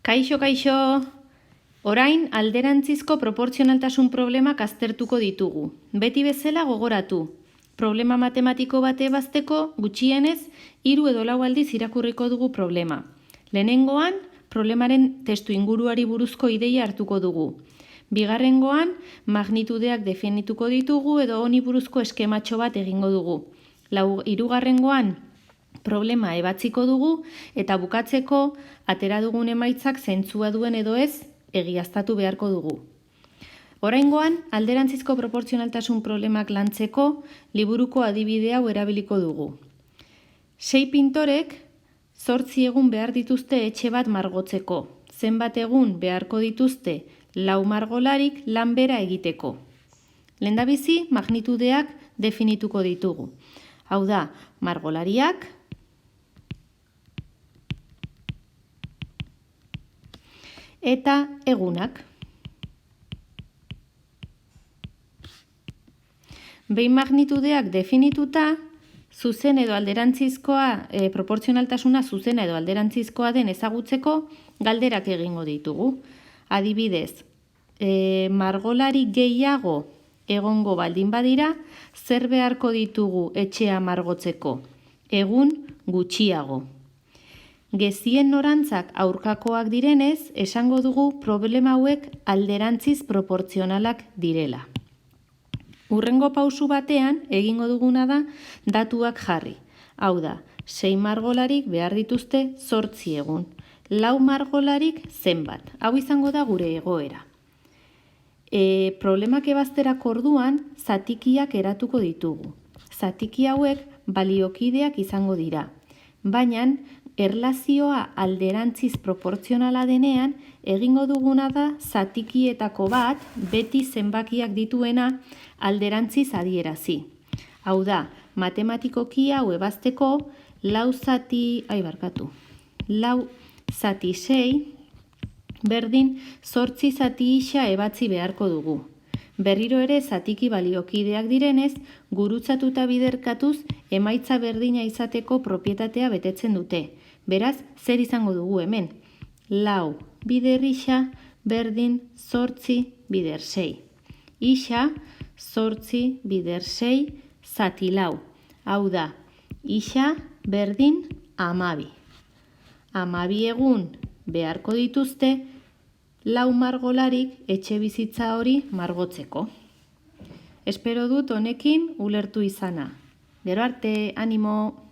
Kaixo, kaixo! Orain alderantzizko proportzionaltasun problemak aztertuko ditugu. Beti bezala gogoratu. Problema matematiko bate ebazteko gutxienez 3 edo 4 aldiz irakurriko dugu problema. Lehenengoan, problemaren testu inguruari buruzko ideia hartuko dugu. Bigarrengoan, magnitudeak definituko ditugu edo honi buruzko eskematxo bat egingo dugu. Hirugarrengoan, problema ebatziko dugu eta bukatzeko atera dugun emaitzak zentzua duen edo ez egiaztatu beharko dugu. Oraingoan, alderantzizko proportzionaltasun problemak lantzeko liburuko adibide hau erabiliko dugu. 6 pintorek 8 egun behar dituzte etxe bat margotzeko. Zenbat egun beharko dituzte 4 margolarik lan bera egiteko. Lehendabizi, magnitudeak definituko ditugu. Hau da, margolariak eta egunak. Behin magnitudeak definituta, zuzen edo alderantzizkoa, proportzionaltasuna zuzena edo alderantzizkoa den ezagutzeko galderak egingo ditugu. Adibidez, margolari gehiago egongo baldin badira, zer beharko ditugu etxea margotzeko? Egun gutxiago. Gezien norantzak aurkakoak direnez, esango dugu problema hauek alderantziz proportzionalak direla. Hurrengo pausu batean, egingo duguna da, datuak jarri. Hau da, 6 margolarik behar dituzte 8 egun. 4 margolarik zenbat. Hau izango da gure egoera. Problemak ebazterako orduan, zatikiak eratuko ditugu. Zatiki hauek baliokideak izango dira. Baina, erlazioa alderantziz proportzionala denean, egingo duguna da zatikietako bat beti zenbakiak dituena alderantziz adierazi. Hau da, matematikoki hau ebazteko 4 zati 6 berdin 8 zati isa ebatzi beharko dugu. Berriro ere zatiki baliokideak direnez, gurutzatuta biderkatuz emaitza berdina izateko propietatea betetzen dute. Beraz, zer izango dugu hemen? 4 bider isa berdin 8 bider 6. Isa 8 bider 6 zati 4. Hau da, isa berdin 12. 12 egun beharko dituzte 4 margolarik etxe bizitza hori margotzeko. Espero dut honekin ulertu izana. Gero arte, animo!